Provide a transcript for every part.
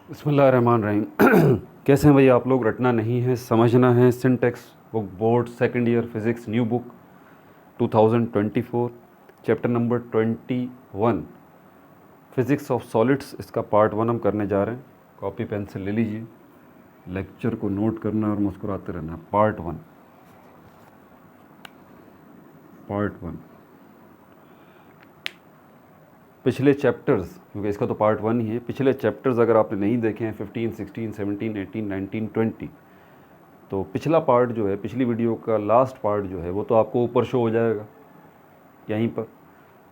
बिस्मिल्लाहिर्रहमानिर्रहीम। कैसे हैं भाई आप लोग? रटना नहीं है, समझना है। Syntax book board second year physics new book 2024 chapter number 21 physics of solids, इसका पार्ट 1 हम करने जा रहे हैं। कॉपी पेंसिल ले लीजिए, लेक्चर को नोट करना और मुस्कुराते रहना। पार्ट 1 पिछले चैप्टर्स, क्योंकि इसका तो पार्ट 1 ही है, पिछले चैप्टर्स अगर आपने नहीं देखे हैं 15, 16, 17, 18, 19, 20, तो पिछला पार्ट जो है, पिछली वीडियो का लास्ट पार्ट जो है वो तो आपको ऊपर शो हो जाएगा यहीं पर,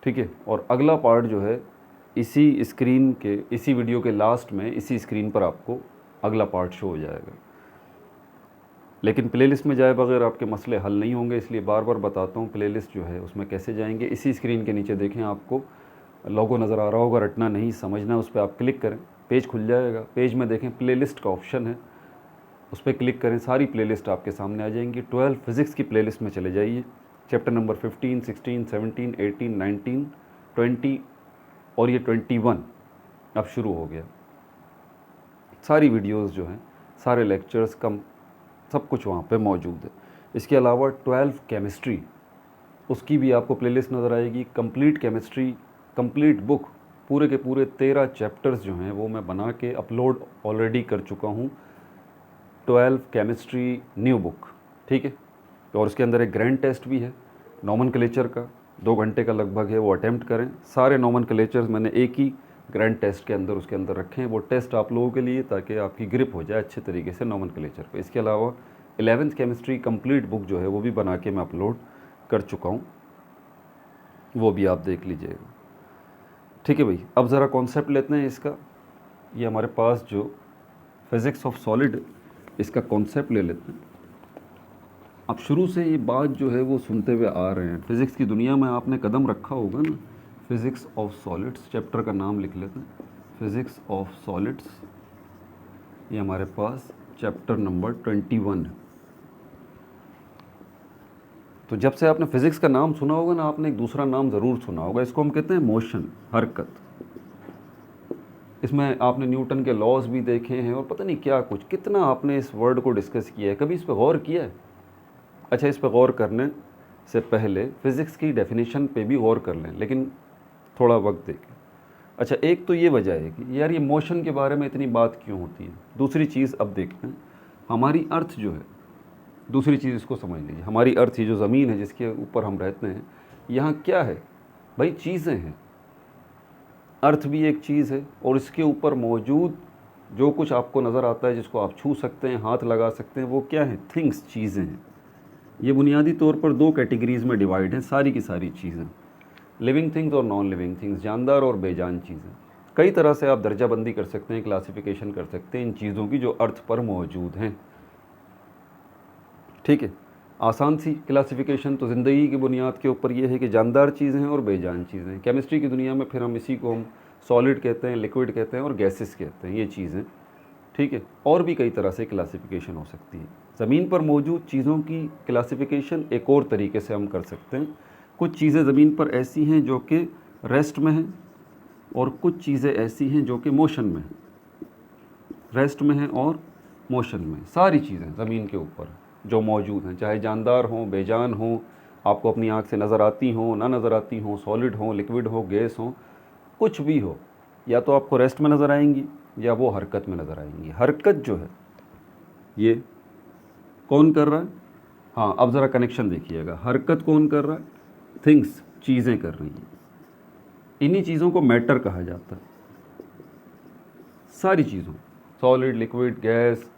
ठीक है। और अगला पार्ट जो है इसी स्क्रीन के, इसी वीडियो के लास्ट में इसी स्क्रीन पर आपको अगला पार्ट शो हो जाएगा। लेकिन प्लेलिस्ट में जाए बगैर आपके मसले हल नहीं होंगे, इसलिए बार बार बताता हूँ प्लेलिस्ट जो है उसमें कैसे जाएंगे। इसी स्क्रीन के नीचे देखें, आपको लोगो नज़र आ रहा होगा, रटना नहीं समझना, उस पर आप क्लिक करें, पेज खुल जाएगा। पेज में देखें प्लेलिस्ट का ऑप्शन है, उस पर क्लिक करें, सारी प्लेलिस्ट आपके सामने आ जाएंगी। 12 फिज़िक्स की प्लेलिस्ट में चले जाइए। चैप्टर नंबर 15, 16, 17, 18, 19, 20 और ये 21 अब शुरू हो गया। सारी वीडियोस जो हैं, सारे लेक्चर्स कम सब कुछ वहाँ पे मौजूद है। इसके अलावा 12 केमिस्ट्री, उसकी भी आपको प्लेलिस्ट नज़र आएगी। कंप्लीट केमिस्ट्री, कंप्लीट बुक, पूरे के पूरे 13 चैप्टर्स जो हैं वो मैं बना के अपलोड ऑलरेडी कर चुका हूँ। 12 केमिस्ट्री न्यू बुक, ठीक है। और उसके अंदर एक ग्रैंड टेस्ट भी है नॉमनक्लेचर का, 2 घंटे का लगभग है, वो अटैम्प्ट करें। सारे नॉमनक्लेचर्स मैंने एक ही ग्रैंड टेस्ट के अंदर उसके अंदर रखे हैं। वो टेस्ट आप लोगों के लिए, ताकि आपकी ग्रिप हो जाए अच्छे तरीके से नॉमनक्लेचर पे। इसके अलावा 11th केमिस्ट्री कंप्लीट बुक जो है वो भी बना के मैं अपलोड कर चुका हूँ, वो भी आप देख लीजिएगा, ठीक है भाई। अब ज़रा कॉन्सेप्ट लेते हैं इसका। ये हमारे पास जो फिज़िक्स ऑफ सॉलिड, इसका कॉन्सेप्ट ले लेते हैं। अब शुरू से ये बात जो है वो सुनते हुए आ रहे हैं, फ़िज़िक्स की दुनिया में आपने कदम रखा होगा ना। फिज़िक्स ऑफ सॉलिड्स, चैप्टर का नाम लिख लेते हैं, फिज़िक्स ऑफ सॉलिड्स। ये हमारे पास चैप्टर नंबर 21 है। तो जब से आपने फ़िज़िक्स का नाम सुना होगा ना, आपने एक दूसरा नाम ज़रूर सुना होगा, इसको हम कहते हैं मोशन, हरकत। इसमें आपने न्यूटन के लॉज भी देखे हैं और पता नहीं क्या कुछ, कितना आपने इस वर्ड को डिस्कस किया है। कभी इस पर गौर किया है? अच्छा, इस पर गौर करने से पहले फ़िज़िक्स की डेफिनेशन पे भी गौर कर लें, लेकिन थोड़ा वक्त देखें। अच्छा, एक तो ये वजह है कि यार ये मोशन के बारे में इतनी बात क्यों होती है। दूसरी चीज़ अब देखते हैं, हमारी अर्थ जो है, दूसरी चीज़ इसको समझ लीजिए, हमारी अर्थ, ये जो ज़मीन है जिसके ऊपर हम रहते हैं, यहाँ क्या है भाई? चीज़ें हैं। अर्थ भी एक चीज़ है, और इसके ऊपर मौजूद जो कुछ आपको नज़र आता है, जिसको आप छू सकते हैं, हाथ लगा सकते हैं, वो क्या है? थिंग्स, चीज़ें हैं। ये बुनियादी तौर पर 2 कैटेगरीज़ में डिवाइड है सारी की सारी चीज़ें, लिविंग थिंग्स और नॉन लिविंग थिंग्स, जानदार और बेजान चीज़ें। कई तरह से आप दर्जाबंदी कर सकते हैं, क्लासिफिकेशन कर सकते हैं इन चीज़ों की जो अर्थ पर मौजूद हैं, ठीक है। आसान सी क्लासिफिकेशन तो ज़िंदगी की बुनियाद के ऊपर ये है कि जानदार चीज़ें हैं और बेजान चीज़ें हैं। केमिस्ट्री की दुनिया में फिर हम इसी को हम सॉलिड कहते हैं, लिक्विड कहते हैं और गैसेस कहते हैं, ये चीज़ें, ठीक है। और भी कई तरह से क्लासिफिकेशन हो सकती है। ज़मीन पर मौजूद चीज़ों की क्लासिफिकेशन एक और तरीके से हम कर सकते हैं। कुछ चीज़ें ज़मीन पर ऐसी हैं जो कि रेस्ट में हैं, और कुछ चीज़ें ऐसी हैं जो कि मोशन में हैं। रेस्ट में हैं और मोशन में, सारी चीज़ें ज़मीन के ऊपर जो मौजूद हैं, चाहे जानदार हों, बेजान हों, आपको अपनी आँख से नज़र आती हों, ना नज़र आती हों, सॉलिड हों, लिक्विड हो, गैस हो, कुछ भी हो, या तो आपको रेस्ट में नज़र आएंगी या वो हरकत में नज़र आएंगी। हरकत जो है ये कौन कर रहा है? हाँ, अब ज़रा कनेक्शन देखिएगा, हरकत कौन कर रहा है? थिंग्स, चीज़ें कर रही हैं। इन्हीं चीज़ों को मैटर कहा जाता है। सारी चीज़ों, solid, liquid, gas,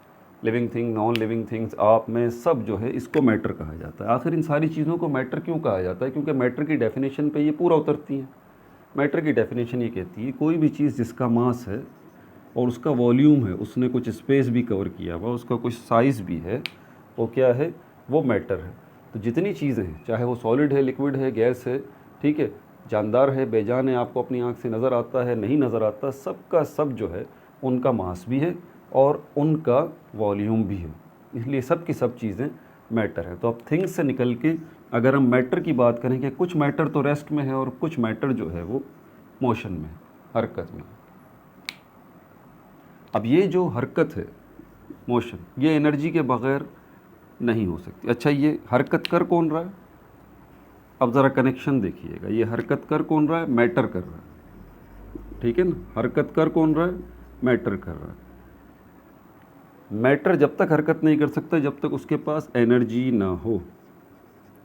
living thing, non living things, आप में सब जो है इसको मैटर कहा जाता है। आखिर इन सारी चीज़ों को मैटर क्यों कहा जाता है? क्योंकि मैटर की डेफिनेशन पे ये पूरा उतरती हैं। मैटर की डेफिनेशन ये कहती है कोई भी चीज़ जिसका मास है और उसका वॉल्यूम है, उसने कुछ स्पेस भी कवर किया हुआ, उसका कुछ साइज़ भी है, वो क्या है? वो मैटर है। तो जितनी चीज़ें हैं, चाहे वो सॉलिड है, लिक्विड है, गैस है, ठीक है, जानदार है, बेजान है, आपको अपनी आँख से नज़र आता है, नहीं नज़र आता, सब का सब जो है उनका मास भी है और उनका वॉल्यूम भी है। इसलिए सब की सब चीज़ें मैटर है। तो अब थिंग्स से निकल के अगर हम मैटर की बात करें कि कुछ मैटर तो रेस्ट में है और कुछ मैटर जो है वो मोशन में है, हरकत में। अब ये जो हरकत है, मोशन, ये एनर्जी के बग़ैर नहीं हो सकती। अच्छा, ये हरकत कर कौन रहा है? अब ज़रा कनेक्शन देखिएगा, ये हरकत कर कौन रहा है? मैटर कर रहा है, ठीक है ना। हरकत कर कौन रहा है? मैटर कर रहा है। मैटर जब तक हरकत नहीं कर सकता जब तक उसके पास एनर्जी ना हो,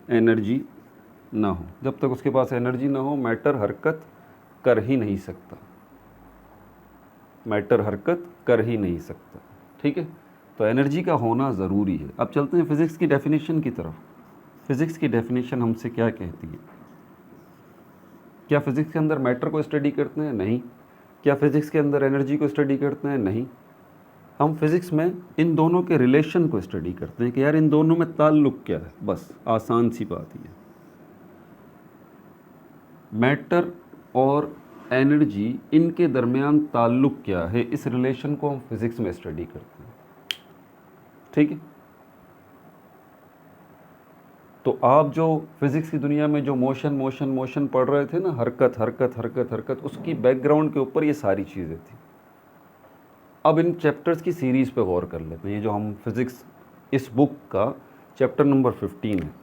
एनर्जी ना हो, जब तक उसके पास एनर्जी ना हो मैटर हरकत कर ही नहीं सकता, मैटर हरकत कर ही नहीं सकता, ठीक है। तो एनर्जी का होना ज़रूरी है। अब चलते हैं फिज़िक्स की डेफिनेशन की तरफ। फिज़िक्स की डेफिनेशन हमसे क्या कहती है? क्या फिज़िक्स के अंदर मैटर को स्टडी करते हैं? नहीं। क्या फिज़िक्स के अंदर एनर्जी को स्टडी करते हैं? नहीं। हम फिज़िक्स में इन दोनों के रिलेशन को स्टडी करते हैं कि यार इन दोनों में ताल्लुक़ क्या है। बस आसान सी बात है। मैटर और एनर्जी, इनके दरमियान ताल्लुक़ क्या है, इस रिलेशन को हम फिज़िक्स में स्टडी करते हैं, ठीक है। तो आप जो फिज़िक्स की दुनिया में जो मोशन मोशन मोशन पढ़ रहे थे ना, हरकत हरकत हरकत हरकत, उसकी बैकग्राउंड के ऊपर ये सारी चीज़ें थी। अब इन चैप्टर्स की सीरीज़ पे गौर कर लेते हैं। ये जो हम फिज़िक्स, इस बुक का चैप्टर नंबर 15 है।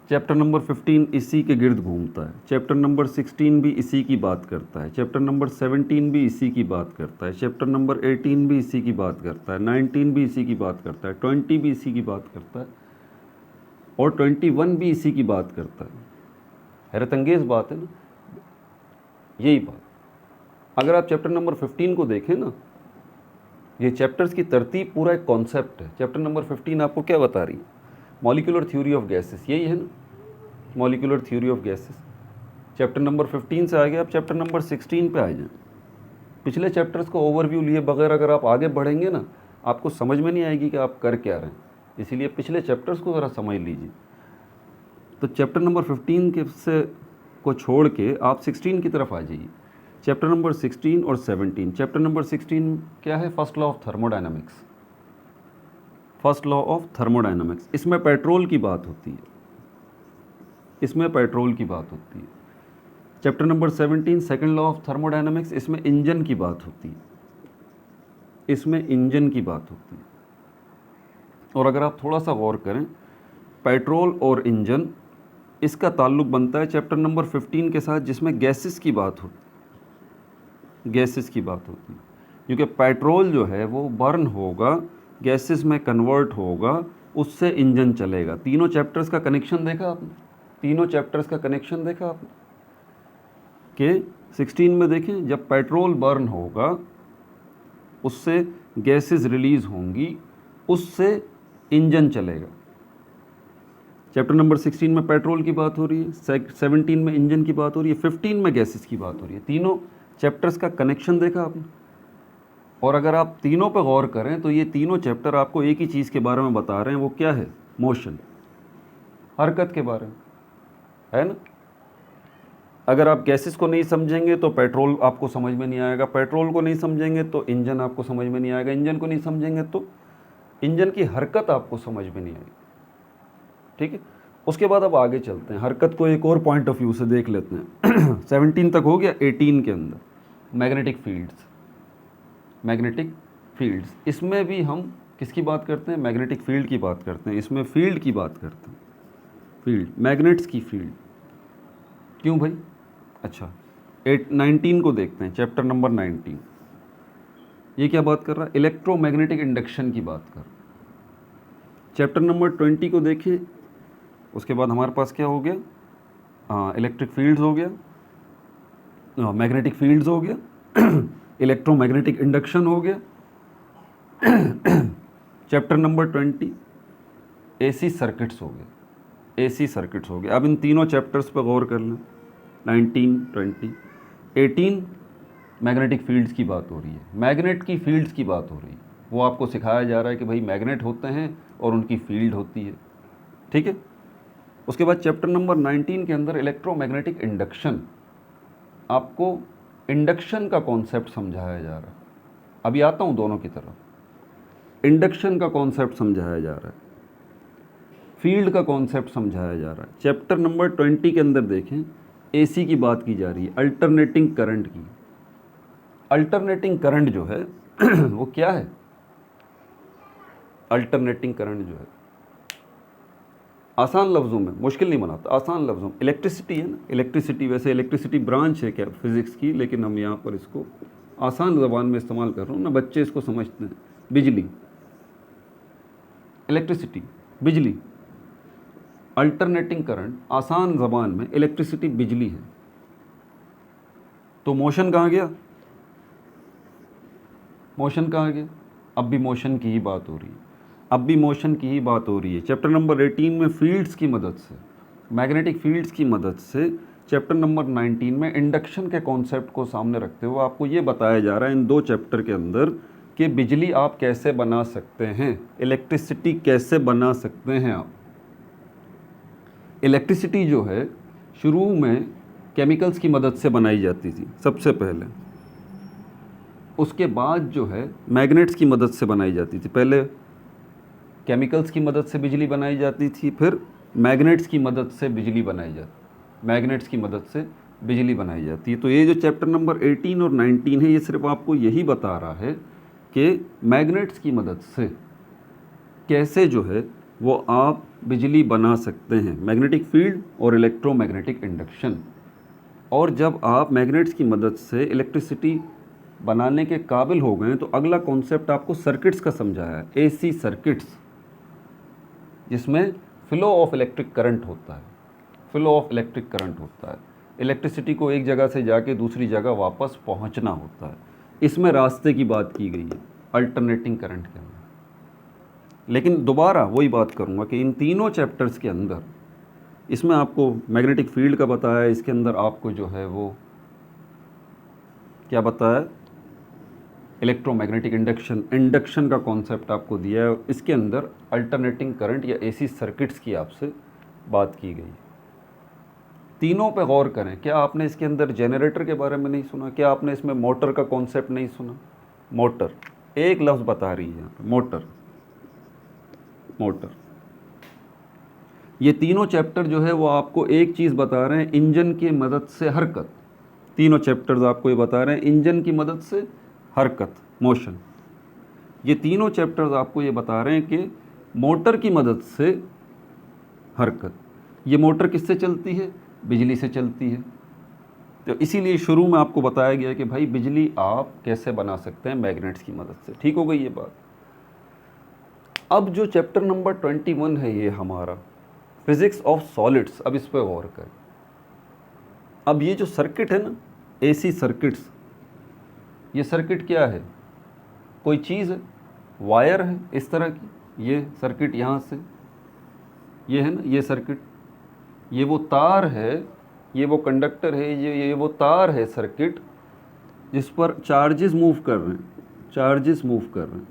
चैप्टर नंबर 15 इसी के गिर्द घूमता है। चैप्टर नंबर 16 भी इसी की बात करता है। चैप्टर नंबर 17 भी इसी की बात करता है। चैप्टर नंबर 18 भी इसी की बात करता है। 19 भी इसी की बात करता है। 20 भी इसी की बात करता है और 21 भी इसी की बात करता है। हैरत अंगेज़ बात है ना, यही बात। अगर आप चैप्टर नंबर 15 को देखें ना, ये चैप्टर्स की तरतीब पूरा एक कॉन्सेप्ट है। चैप्टर नंबर 15 आपको क्या बता रही है? मॉलिक्यूलर थ्योरी ऑफ गैसेस, यही है ना, molecular theory of gases. Chapter number 15 से आगे आप चैप्टर नंबर 16 पे आ जाएं। पिछले चैप्टर्स को ओवरव्यू लिए बगैर अगर आप आगे बढ़ेंगे ना, आपको समझ में नहीं आएगी कि आप कर क्या रहे हैं। इसीलिए पिछले चैप्टर्स को ज़रा समझ लीजिए। तो चैप्टर नंबर 15 के से को छोड़ के आप 16 की तरफ आ जाइए। चैप्टर नंबर 16 और 17। चैप्टर नंबर 16 क्या है? First law of thermodynamics. First law of thermodynamics, इसमें पेट्रोल की बात होती है, इसमें पेट्रोल की बात होती है। Chapter number 17 second law of thermodynamics, इसमें इंजन की बात होती है, इसमें इंजन की बात होती है। और अगर आप थोड़ा सा गौर करें, पेट्रोल और इंजन, इसका ताल्लुक़ बनता है चैप्टर नंबर 15 के साथ, जिसमें गैसेस की बात होती है, गैसेस की बात होती है। क्योंकि पेट्रोल जो है वो बर्न होगा, गैसेस में कन्वर्ट होगा, उससे इंजन चलेगा। तीनों चैप्टर्स का कनेक्शन देखा आपने? तीनों चैप्टर्स का कनेक्शन देखा आपने? कि 16 में देखें, जब पेट्रोल बर्न होगा उससे गैसेस रिलीज़ होंगी, उससे इंजन चलेगा। चैप्टर नंबर 16 में पेट्रोल की बात हो रही है, 17 में इंजन की बात हो रही है, 15 में गैसेस की बात हो रही है। तीनों चैप्टर्स का कनेक्शन देखा आपने? और अगर आप तीनों पर गौर करें तो ये तीनों चैप्टर आपको एक ही चीज़ के बारे में बता रहे हैं। वो क्या है? मोशन, हरकत के बारे में, है ना। अगर आप गैसेस को नहीं समझेंगे तो पेट्रोल आपको समझ में नहीं आएगा, पेट्रोल को नहीं समझेंगे तो इंजन आपको समझ में नहीं आएगा, इंजन को नहीं समझेंगे तो इंजन की हरकत आपको समझ में नहीं आएगी, ठीक है। उसके बाद अब आगे चलते हैं, हरकत को एक और पॉइंट ऑफ व्यू से देख लेते हैं। 17 तक हो गया। 18 के अंदर मैग्नेटिक फील्ड्स, मैग्नेटिक फील्ड्स, इसमें भी हम किसकी बात करते हैं? मैग्नेटिक फील्ड की बात करते हैं। इसमें फील्ड की बात करते हैं, फील्ड, मैग्नेट्स की फील्ड। क्यों भाई? अच्छा, 19 को देखते हैं, चैप्टर नंबर 19। ये क्या बात कर रहा है? इलेक्ट्रोमैग्नेटिक इंडक्शन की बात कर। चैप्टर नंबर 20 को देखिए, उसके बाद हमारे पास क्या हो गया? इलेक्ट्रिक फील्ड्स हो गया, मैग्नेटिक फील्ड्स हो गया, इलेक्ट्रोमैग्नेटिक इंडक्शन हो गया। चैप्टर नंबर 20 एसी सर्किट्स हो गए, एसी सर्किट्स हो गए। अब इन तीनों चैप्टर्स पर गौर कर लें। 19, 20, 18 मैग्नेटिक फील्ड्स की बात हो रही है, मैग्नेट की फील्ड्स की बात हो रही है। वो आपको सिखाया जा रहा है कि भाई मैग्नेट होते हैं और उनकी फील्ड होती है, ठीक है। उसके बाद चैप्टर नंबर 19 के अंदर इलेक्ट्रोमैग्नेटिक इंडक्शन, आपको इंडक्शन का कॉन्सेप्ट समझाया जा रहा है। अभी आता हूँ दोनों की तरफ। इंडक्शन का कॉन्सेप्ट समझाया जा रहा है, फील्ड का कॉन्सेप्ट समझाया जा रहा है। चैप्टर नंबर 20 के अंदर देखें, एसी की बात की जा रही है, अल्टरनेटिंग करंट की, अल्टरनेटिंग करंट जो है वो क्या है? अल्टरनेटिंग करंट जो है, आसान लफ्ज़ों में, मुश्किल नहीं बनाता, आसान लफ्ज़ों में, इलेक्ट्रिसिटी है ना। इलेक्ट्रिसिटी, वैसे इलेक्ट्रिसिटी ब्रांच है क्या फिज़िक्स की, लेकिन हम यहाँ पर इसको आसान ज़बान में इस्तेमाल कर रहा हूँ ना, बच्चे इसको समझते हैं। बिजली, इलेक्ट्रिसिटी, बिजली। अल्टरनेटिंग करंट आसान ज़बान में इलेक्ट्रिसिटी, बिजली है। तो मोशन कहाँ गया? मोशन कहाँ गया? अब भी मोशन की ही बात हो रही है, अब भी मोशन की ही बात हो रही है। चैप्टर नंबर 18 में फील्ड्स की मदद से, मैग्नेटिक फील्ड्स की मदद से, चैप्टर नंबर 19 में इंडक्शन के कॉन्सेप्ट को सामने रखते हुए आपको ये बताया जा रहा है इन दो चैप्टर के अंदर कि बिजली आप कैसे बना सकते हैं, इलेक्ट्रिसिटी कैसे बना सकते हैं आप। इलेक्ट्रिसिटी जो है शुरू में केमिकल्स की मदद से बनाई जाती थी सबसे पहले, उसके बाद जो है मैग्नेट्स की मदद से बनाई जाती थी। पहले केमिकल्स की मदद से बिजली बनाई जाती थी, फिर मैग्नेट्स की मदद से बिजली बनाई जाती, मैग्नेट्स की मदद से बिजली बनाई जाती है। तो ये जो चैप्टर नंबर 18 और 19 है, ये सिर्फ आपको यही बता रहा है कि मैग्नेट्स की मदद से कैसे जो है वो आप बिजली बना सकते हैं, मैग्नेटिक फील्ड और इलेक्ट्रोमैग्नेटिक इंडक्शन। और जब आप मैग्नेट्स की मदद से इलेक्ट्रिसिटी बनाने के काबिल हो गए तो अगला कॉन्सेप्ट आपको सर्किट्स का समझाया है, एसी सर्किट्स, जिसमें फ्लो ऑफ इलेक्ट्रिक करंट होता है, फ्लो ऑफ इलेक्ट्रिक करंट होता है, इलेक्ट्रिसिटी को एक जगह से जाके दूसरी जगह वापस पहुंचना होता है। इसमें रास्ते की बात की गई है अल्टरनेटिंग करंट के अंदर। लेकिन दोबारा वही बात करूंगा कि इन तीनों चैप्टर्स के अंदर, इसमें आपको मैग्नेटिक फील्ड का बताया है, इसके अंदर आपको जो है वो क्या बताया, इलेक्ट्रोमैग्नेटिक इंडक्शन, इंडक्शन का कॉन्सेप्ट आपको दिया है, इसके अंदर अल्टरनेटिंग करंट या एसी सर्किट्स की आपसे बात की गई। तीनों पे गौर करें। क्या आपने इसके अंदर जनरेटर के बारे में नहीं सुना? क्या आपने इसमें मोटर का कॉन्सेप्ट नहीं सुना? मोटर, एक लफ्ज़ बता रही है यहाँ पे, मोटर, मोटर। ये तीनों चैप्टर जो है वो आपको एक चीज़ बता रहे हैं, इंजन की मदद से हरकत। तीनों चैप्टर्स आपको ये बता रहे हैं इंजन की मदद से हरकत, मोशन। ये तीनों चैप्टर्स आपको ये बता रहे हैं कि मोटर की मदद से हरकत। ये मोटर किससे चलती है? बिजली से चलती है। तो इसीलिए शुरू में आपको बताया गया कि भाई बिजली आप कैसे बना सकते हैं, मैग्नेट्स की मदद से। ठीक हो गई ये बात। अब जो चैप्टर नंबर 21 है ये हमारा फिजिक्स ऑफ सॉलिड्स, अब इस पर गौर करें। अब ये जो सर्किट है ना, एसी सर्किट्स, ये सर्किट क्या है? कोई चीज़ है, वायर है इस तरह की, ये सर्किट यहाँ से, ये है ना, ये सर्किट, ये वो तार है, ये वो कंडक्टर है, ये वो तार है सर्किट, जिस पर चार्जेस मूव कर रहे हैं, चार्जेस मूव कर रहे हैं,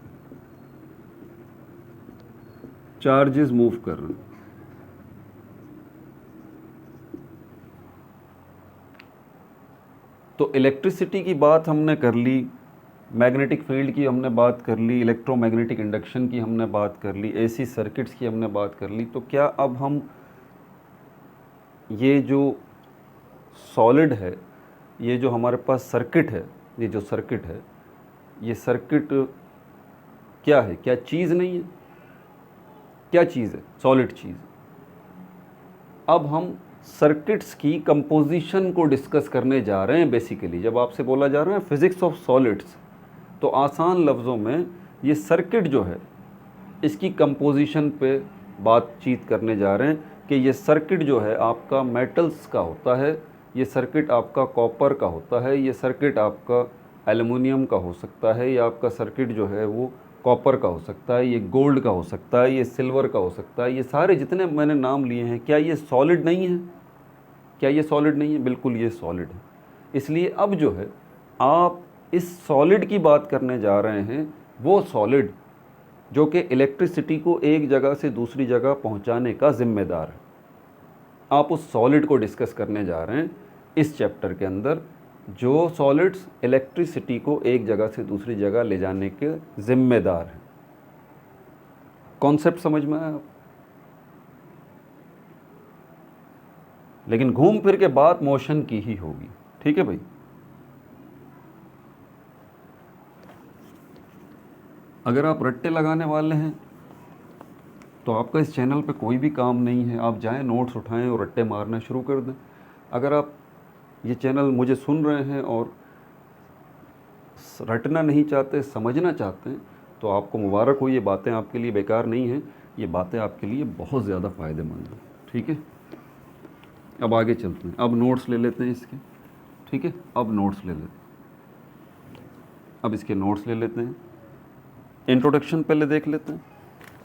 चार्जेस मूव कर रहे हैं। तो इलेक्ट्रिसिटी की बात हमने कर ली, मैग्नेटिक फील्ड की हमने बात कर ली, इलेक्ट्रोमैग्नेटिक इंडक्शन की हमने बात कर ली, एसी सर्किट्स की हमने बात कर ली। तो क्या अब हम ये जो सॉलिड है, ये जो हमारे पास सर्किट है, ये जो सर्किट है, ये सर्किट क्या है? क्या चीज़ नहीं है? क्या चीज़ है? सॉलिड चीज़। अब हम सर्किट्स की कंपोजिशन को डिस्कस करने जा रहे हैं। बेसिकली जब आपसे बोला जा रहा है फिजिक्स ऑफ सॉलिड्स, तो आसान लफ्ज़ों में ये सर्किट जो है इसकी कंपोजिशन पे बातचीत करने जा रहे हैं कि ये सर्किट जो है आपका मेटल्स का होता है, ये सर्किट आपका कॉपर का होता है, ये सर्किट आपका एल्युमिनियम का हो सकता है, या आपका सर्किट जो है वो कॉपर का हो सकता है, ये गोल्ड का हो सकता है, ये सिल्वर का हो सकता है। ये सारे जितने मैंने नाम लिए हैं, क्या ये सॉलिड नहीं है? क्या ये सॉलिड नहीं है? बिल्कुल ये सॉलिड है। इसलिए अब जो है आप इस सॉलिड की बात करने जा रहे हैं, वो सॉलिड जो कि इलेक्ट्रिसिटी को एक जगह से दूसरी जगह पहुंचाने का जिम्मेदार है। आप उस सॉलिड को डिस्कस करने जा रहे हैं इस चैप्टर के अंदर, जो सॉलिड्स इलेक्ट्रिसिटी को एक जगह से दूसरी जगह ले जाने के जिम्मेदार हैं। कॉन्सेप्ट समझ में आया? लेकिन घूम फिर के बात मोशन की ही होगी। ठीक है भाई। अगर आप रट्टे लगाने वाले हैं तो आपका इस चैनल पे कोई भी काम नहीं है, आप जाएं नोट्स उठाएं और रट्टे मारना शुरू कर दें। अगर आप ये चैनल मुझे सुन रहे हैं और रटना नहीं चाहते, समझना चाहते हैं, तो आपको मुबारक हो, ये बातें आपके लिए बेकार नहीं हैं, ये बातें आपके लिए बहुत ज़्यादा फ़ायदेमंद हैं। ठीक है, अब आगे चलते हैं, अब नोट्स ले लेते हैं इसके। ठीक है, अब नोट्स ले लेते हैं, अब इसके नोट्स ले लेते हैं। इंट्रोडक्शन पहले देख लेते हैं,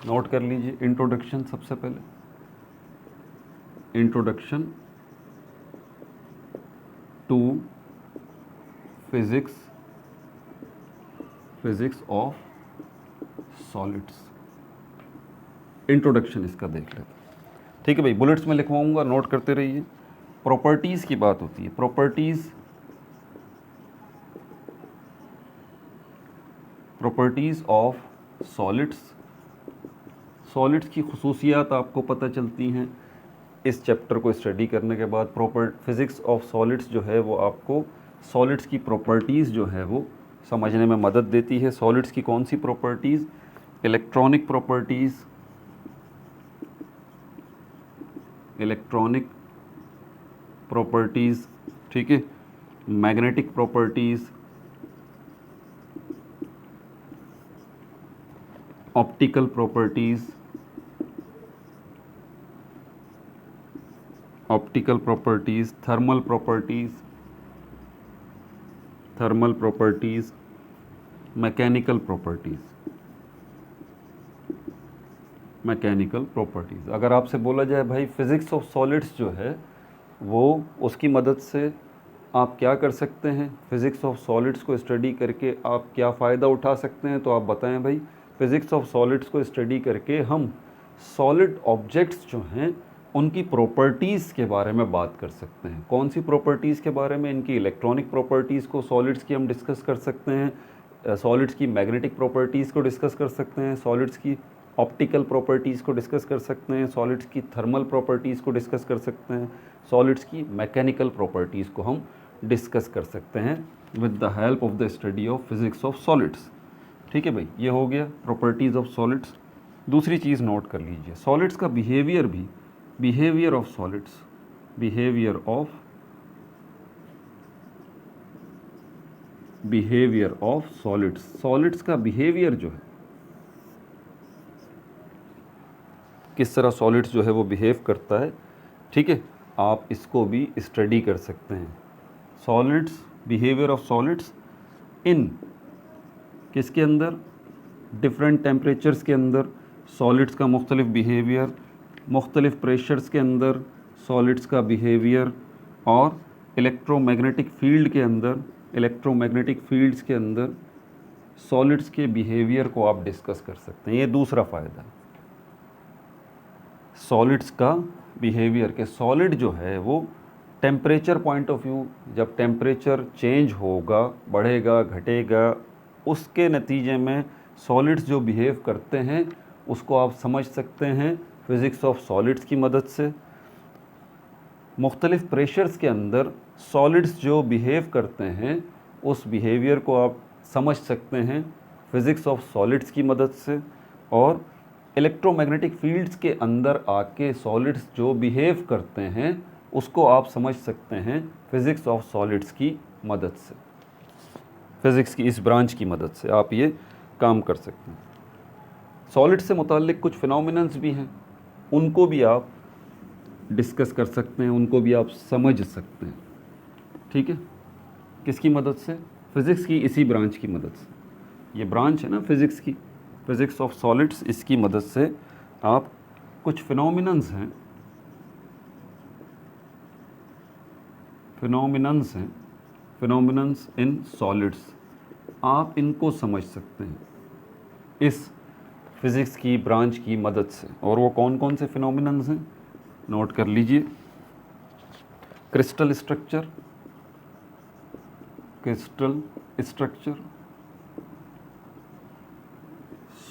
नोट कर लीजिए। इंट्रोडक्शन सबसे पहले, introduction to physics of solids, introduction इसका देख लेते हैं। ठीक है भाई, बुलेट्स में लिखवाऊंगा, नोट करते रहिए। प्रॉपर्टीज़ की बात होती है, प्रॉपर्टीज़ ऑफ सॉलिड्स की खुसूसियात आपको पता चलती हैं इस चैप्टर को स्टडी करने के बाद। फिज़िक्स ऑफ सॉलिड्स जो है वो आपको सॉलिड्स की प्रॉपर्टीज़ जो है वो समझने में मदद देती है। सॉलिड्स की कौन सी प्रॉपर्टीज़? इलेक्ट्रॉनिक प्रॉपर्टीज़, ठीक है, magnetic properties, optical properties, thermal properties, mechanical properties. अगर आपसे बोला जाए भाई फिज़िक्स ऑफ सॉलिड्स जो है वो, उसकी मदद से आप क्या कर सकते हैं, फ़िज़िक्स ऑफ सॉलिड्स को स्टडी करके आप क्या फ़ायदा उठा सकते हैं, तो आप बताएं भाई। फ़िज़िक्स ऑफ सॉलिड्स को स्टडी करके हम सॉलिड ऑब्जेक्ट्स जो हैं उनकी प्रॉपर्टीज़ के बारे में बात कर सकते हैं। कौन सी प्रॉपर्टीज़ के बारे में? इनकी इलेक्ट्रॉनिक प्रॉपर्टीज़ को सॉलिड्स की हम डिस्कस कर सकते हैं, सॉलिड्स की मैग्नेटिक प्रॉपर्टीज़ को डिस्कस कर सकते हैं, सॉलिड्स की ऑप्टिकल प्रॉपर्टीज़ को डिस्कस कर सकते हैं, सॉलिड्स की थर्मल प्रॉपर्टीज़ को डिस्कस कर सकते हैं, सॉलिड्स की मैकेनिकल प्रॉपर्टीज़ को हम डिस्कस कर सकते हैं with the help of the study of physics of solids. ठीक है भाई, ये हो गया प्रॉपर्टीज़ ऑफ सॉलिड्स। दूसरी चीज़ नोट कर लीजिए, सॉलिड्स का बिहेवियर भी, बिहेवियर ऑफ सॉलिड्स, सॉलिड्स का बिहेवियर जो है, किस तरह सॉलिड्स जो है वो बिहेव करता है, ठीक है, आप इसको भी स्टडी कर सकते हैं। सॉलिड्स, बिहेवियर ऑफ सॉलिड्स इन किसके अंदर? डिफरेंट टेम्परेचर्स के अंदर सॉलिड्स का मुख्तलिफ बिहेवियर, मुख्तलिफ प्रेशर्स के अंदर सॉलिड्स का बिहेवियर, और इलेक्ट्रोमैग्नेटिक फील्ड्स के अंदर सॉलिड्स के बिहेवियर को आप डिस्कस कर सकते हैं। ये दूसरा फ़ायदा है सॉलिड्स का बिहेवियर के। सॉलिड जो है वो टेम्परेचर पॉइंट ऑफ व्यू, जब टेम्परेचर चेंज होगा, बढ़ेगा, घटेगा, उसके नतीजे में सॉलिड्स जो बिहेव करते हैं उसको आप समझ सकते हैं फिज़िक्स ऑफ सॉलिड्स की मदद से। मुख्तलिफ प्रेशर्स के अंदर सॉलिड्स जो बिहेव करते हैं उस बिहेवियर को आप समझ सकते हैं फिज़िक्स ऑफ सॉलिड्स की मदद से। और इलेक्ट्रोमैग्नेटिक फील्ड्स के अंदर आके सॉलिड्स जो बिहेव करते हैं उसको आप समझ सकते हैं फिज़िक्स ऑफ सॉलिड्स की मदद से। फिज़िक्स की इस ब्रांच की मदद से आप ये काम कर सकते हैं। सॉलिड से मुताल्लिक कुछ फिनोमिनन्स भी हैं, उनको भी आप डिस्कस कर सकते हैं, उनको भी आप समझ सकते हैं। ठीक है, किसकी मदद से? फिज़िक्स की इसी ब्रांच की मदद से। ये ब्रांच है ना फिज़िक्स की, फिज़िक्स ऑफ सॉलिड्स, इसकी मदद से आप कुछ फिनोमिनन्स हैं, फिनोमिनन्स इन सॉलिड्स, आप इनको समझ सकते हैं इस फिज़िक्स की ब्रांच की मदद से। और वो कौन कौन से फिनोमिनन्स हैं, नोट कर लीजिए। क्रिस्टल स्ट्रक्चर,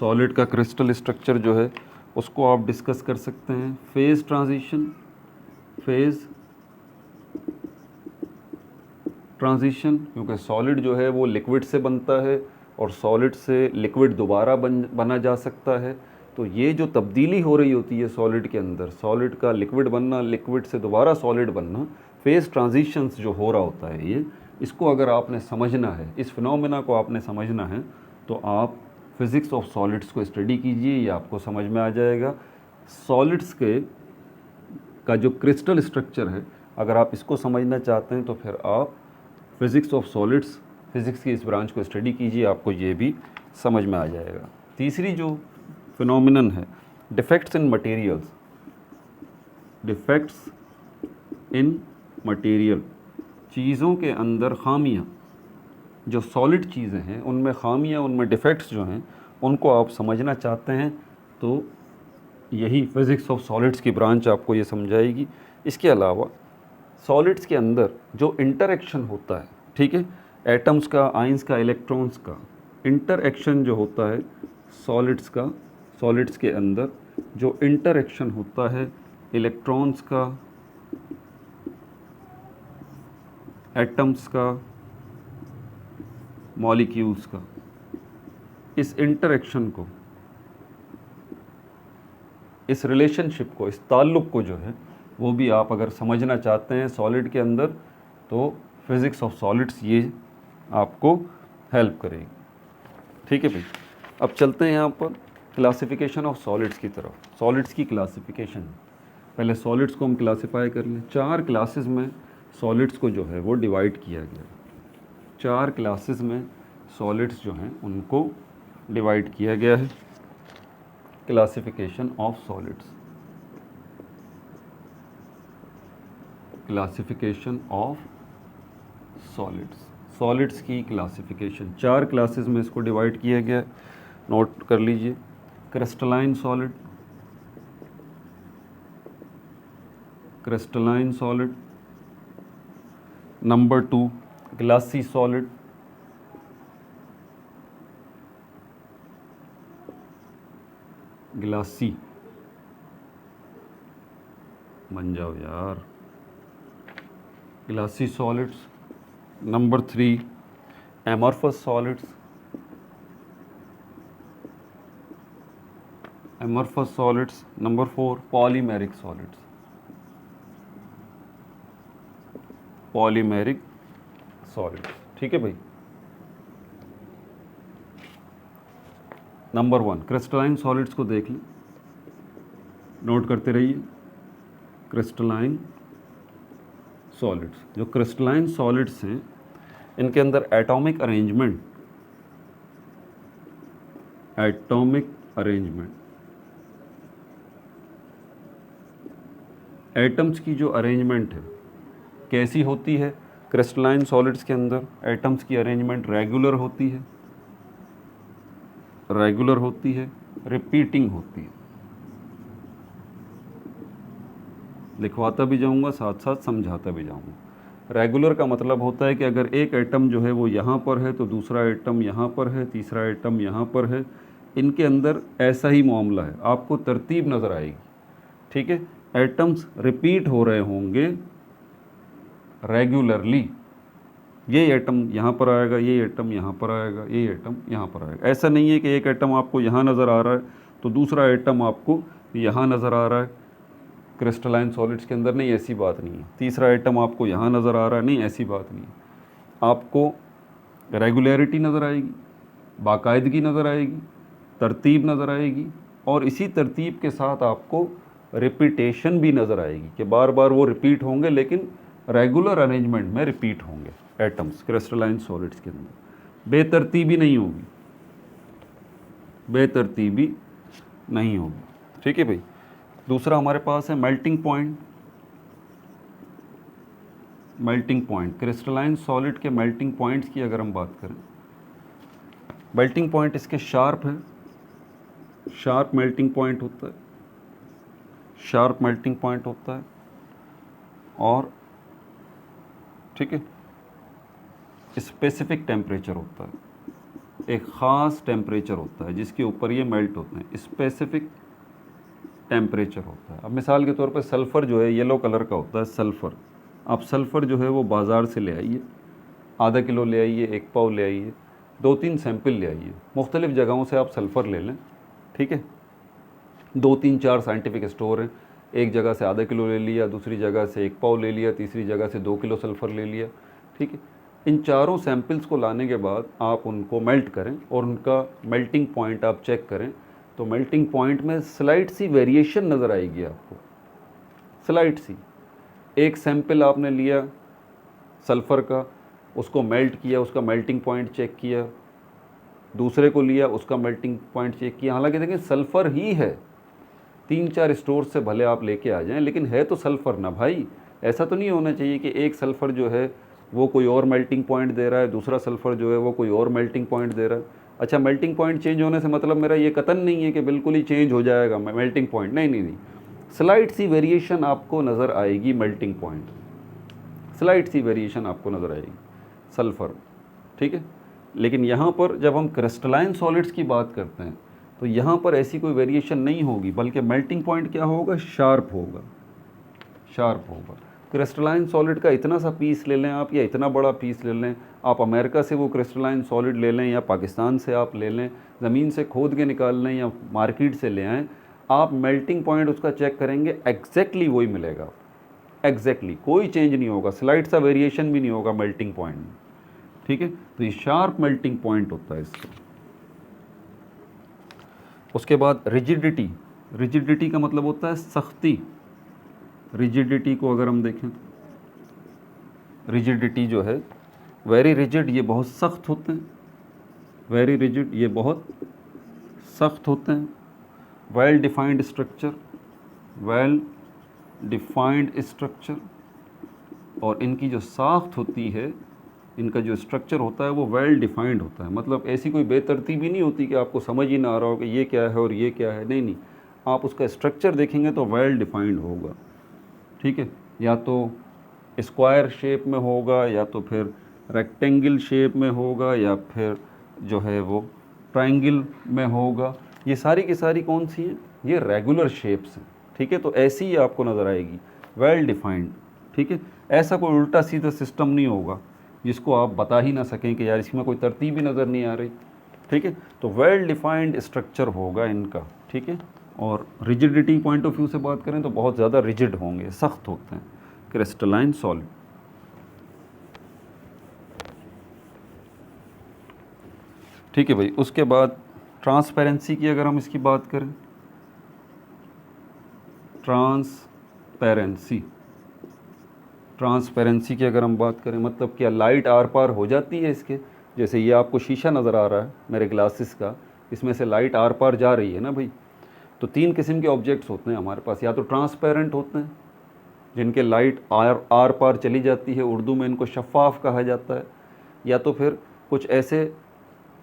सॉलिड का क्रिस्टल स्ट्रक्चर जो है उसको आप डिस्कस कर सकते हैं। फेज़ ट्रांजिशन, क्योंकि सॉलिड जो है वो लिक्विड से बनता है और सॉलिड से लिक्विड दोबारा बना जा सकता है। तो ये जो तब्दीली हो रही होती है सॉलिड के अंदर, सॉलिड का लिक्विड बनना, लिक्विड से दोबारा सॉलिड बनना, फेज़ ट्रांजिशंस जो हो रहा होता है ये, इसको अगर आपने समझना है, इस फिनोमेना को आपने समझना है, तो आप फिज़िक्स ऑफ सॉलिड्स को स्टडी कीजिए, ये आपको समझ में आ जाएगा। सॉलिड्स के का जो क्रिस्टल स्ट्रक्चर है, अगर आप इसको समझना चाहते हैं तो फिर आप फिज़िक्स ऑफ सॉलिड्स, फिज़िक्स की इस ब्रांच को स्टडी कीजिए, आपको ये भी समझ में आ जाएगा। तीसरी जो फिनोमिनन है, defects in materials, defects in material, चीज़ों के अंदर खामियां, जो सॉलिड चीज़ें हैं उनमें खामियां, उनमें डिफेक्ट्स जो हैं, उनको आप समझना चाहते हैं तो यही फिज़िक्स ऑफ सॉलिड्स की ब्रांच आपको ये समझाएगी। इसके अलावा सॉलिड्स के अंदर जो इंटरएक्शन होता है, ठीक है, एटम्स का, आइंस का, इलेक्ट्रॉन्स का इंटरएक्शन जो होता है सॉलिड्स का, सॉलिड्स के अंदर जो इंटरएक्शन होता है इलेक्ट्रॉन्स का, एटम्स का, मॉलिक्यूल्स का, इस इंटरएक्शन को, इस रिलेशनशिप को, इस ताल्लुक़ को जो है वो भी आप अगर समझना चाहते हैं सॉलिड के अंदर, तो फिज़िक्स ऑफ सॉलिड्स ये आपको हेल्प करेगी। ठीक है भाई, अब चलते हैं यहाँ पर क्लासिफिकेशन ऑफ सॉलिड्स की तरफ। सॉलिड्स की क्लासिफिकेशन, पहले सॉलिड्स को हम क्लासिफाई कर लें। 4 क्लासेस में सॉलिड्स को जो है वो डिवाइड किया गया। 4 क्लासेस में सॉलिड्स जो हैं उनको डिवाइड किया गया है। Classification of solids, classification of solids, solids की क्लासिफिकेशन 4 क्लासेस में इसको डिवाइड किया गया है, नोट कर लीजिए। Crystalline solid, crystalline solid, number 2 glassy solid, glassy, बन जाओ यार, glassy solids. Number 3 amorphous solids, amorphous solids. Number 4 polymeric solids, polymeric solids. ठीक है भाई। नंबर 1 क्रिस्टलाइन सॉलिड्स को देख लें, नोट करते रहिए। क्रिस्टलाइन सॉलिड्स, जो क्रिस्टलाइन सॉलिड्स हैं इनके अंदर atomic arrangement, atomic arrangement, atoms की जो अरेंजमेंट है कैसी होती है? क्रिस्टलाइन सॉलिड्स के अंदर एटम्स की अरेंजमेंट रेगुलर होती है, रेगुलर होती है, रिपीटिंग होती है। लिखवाता भी जाऊंगा, साथ साथ समझाता भी जाऊंगा। रेगुलर का मतलब होता है कि अगर एक एटम जो है वो यहाँ पर है तो दूसरा एटम यहाँ पर है, तीसरा एटम यहाँ पर है, इनके अंदर ऐसा ही मामला है, आपको तरतीब नज़र आएगी। ठीक है, एटम्स रिपीट हो रहे होंगे रेगुलरली, ये एटम यहाँ पर आएगा, ये एटम यहाँ पर आएगा, ये एटम यहाँ पर आएगा। ऐसा नहीं है कि एक एटम आपको यहाँ नज़र आ रहा है तो दूसरा एटम आपको यहाँ नज़र आ रहा है। क्रिस्टलाइन सॉलिड्स के अंदर नहीं, ऐसी बात नहीं है। तीसरा एटम आपको यहाँ नज़र आ रहा है, नहीं, ऐसी बात नहीं है। आपको रेगुलरिटी नज़र आएगी, बाकायदगी नज़र आएगी, तरतीब नज़र आएगी, और इसी तरतीब के साथ आपको रिपीटेशन भी नज़र आएगी कि बार बार वो रिपीट होंगे, लेकिन रेगुलर अरेंजमेंट में रिपीट होंगे एटम्स क्रिस्टलाइन सॉलिड्स के अंदर। बेतरतीबी नहीं होगी, बेतरतीबी नहीं होगी। ठीक है भाई। दूसरा हमारे पास है melting point. Melting point, crystalline solid के मेल्टिंग पॉइंट्स की अगर हम बात करें, मेल्टिंग पॉइंट इसके शार्प है, शार्प मेल्टिंग पॉइंट होता है, शार्प मेल्टिंग पॉइंट होता है। और ठीक है, स्पेसिफिक टेम्परेचर होता है, एक ख़ास टेम्परेचर होता है जिसके ऊपर ये मेल्ट होते हैं, स्पेसिफिक टेम्परेचर होता है। अब मिसाल के तौर पे सल्फ़र जो है येलो कलर का होता है, सल्फ़र। आप सल्फ़र जो है वो बाज़ार से ले आइए, आधा किलो ले आइए, 1 पाव ले आइए, 2-3 सैंपल ले आइए, मुख्तलिफ़ जगहों से आप सल्फ़र ले लें, ठीक है। 2-3-4 साइंटिफिक स्टोर हैं, एक जगह से आधा किलो ले लिया, दूसरी जगह से 1 पाव ले लिया, तीसरी जगह से 2 किलो सल्फ़र ले लिया, ठीक है। इन चारों सैंपल्स को लाने के बाद आप उनको मेल्ट करें और उनका मेल्टिंग पॉइंट आप चेक करें, तो मेल्टिंग पॉइंट में स्लाइट सी वेरिएशन नज़र आएगी आपको, स्लाइट सी। एक सैंपल आपने लिया सल्फ़र का, उसको मेल्ट किया, उसका मेल्टिंग पॉइंट चेक किया, दूसरे को लिया, उसका मेल्टिंग पॉइंट चेक किया। हालांकि देखें सल्फ़र ही है, 3-4 स्टोर से भले आप लेके आ जाएं, लेकिन है तो सल्फ़र ना भाई। ऐसा तो नहीं होना चाहिए कि एक सल्फ़र जो है वो कोई और मेल्टिंग पॉइंट दे रहा है, दूसरा सल्फ़र जो है वो कोई और मेल्टिंग पॉइंट दे रहा है। अच्छा, मेल्टिंग पॉइंट चेंज होने से मतलब मेरा ये कतन नहीं है कि बिल्कुल ही चेंज हो जाएगा मेल्टिंग पॉइंट, नहीं नहीं नहीं, स्लाइट सी वेरिएशन आपको नज़र आएगी मेल्टिंग पॉइंट, स्लाइट सी वेरिएशन आपको नज़र आएगी सल्फ़र, ठीक है। लेकिन यहाँ पर जब हम क्रिस्टलाइन सॉलिड्स की बात करते हैं तो यहाँ पर ऐसी कोई वेरिएशन नहीं होगी, बल्कि मेल्टिंग पॉइंट क्या होगा, शार्प होगा, शार्प होगा। क्रिस्टलाइन सॉलिड का इतना सा पीस ले लें आप, या इतना बड़ा पीस ले लें आप, अमेरिका से वो क्रिस्टलाइन सॉलिड ले लें या पाकिस्तान से आप ले लें, ज़मीन से खोद के निकाल लें या मार्केट से ले आएँ, आप मेल्टिंग पॉइंट उसका चेक करेंगे, एग्जैक्टली वही मिलेगा, एग्जैक्टली कोई चेंज नहीं होगा, स्लाइट सा वेरिएशन भी नहीं होगा मेल्टिंग पॉइंट में, ठीक है। तो ये शार्प मेल्टिंग पॉइंट होता है इसका। उसके बाद रिजिडिटी, रिजिडिटी का मतलब होता है सख्ती। रिजिडिटी को अगर हम देखें, रिजिडिटी जो है, वेरी रिजिड ये बहुत सख्त होते हैं, वेरी रिजिड ये बहुत सख्त होते हैं। Well defined structure, well defined structure, और इनकी जो साख्त होती है, इनका जो स्ट्रक्चर होता है वो वेल डिफाइंड होता है। मतलब ऐसी कोई बेतरतीबी नहीं होती कि आपको समझ ही ना आ रहा हो कि ये क्या है और ये क्या है, नहीं नहीं, आप उसका स्ट्रक्चर देखेंगे तो वेल डिफाइंड होगा, ठीक है। या तो स्क्वायर शेप में होगा, या तो फिर रेक्टेंगल शेप में होगा, या फिर जो है वो ट्रायंगल में होगा। ये सारी की सारी कौन सी हैं, ये रेगुलर शेप्स हैं, ठीक है। तो ऐसी ही आपको नज़र आएगी, वेल डिफाइंड, ठीक है। ऐसा कोई उल्टा सीधा सिस्टम नहीं होगा जिसको आप बता ही ना सकें कि यार इसमें कोई तरतीब ही नज़र नहीं आ रही, ठीक है। तो वेल डिफाइंड स्ट्रक्चर होगा इनका, ठीक है। और रिजिडिटी पॉइंट ऑफ व्यू से बात करें तो बहुत ज़्यादा रिजिड होंगे, सख्त होते हैं क्रिस्टलाइन सॉलिड। ठीक है भाई। उसके बाद ट्रांसपेरेंसी की अगर हम इसकी बात करें, ट्रांसपेरेंसी, ट्रांसपेरेंसी की अगर हम बात करें, मतलब क्या लाइट आर पार हो जाती है इसके, जैसे ये आपको शीशा नज़र आ रहा है मेरे ग्लासेस का, इसमें से लाइट आर पार जा रही है ना भाई। तो 3 किस्म के ऑब्जेक्ट्स होते हैं हमारे पास, या तो ट्रांसपेरेंट होते हैं जिनके लाइट आर पार चली जाती है, उर्दू में इनको शफ़ाफ कहा जाता है, या तो फिर कुछ ऐसे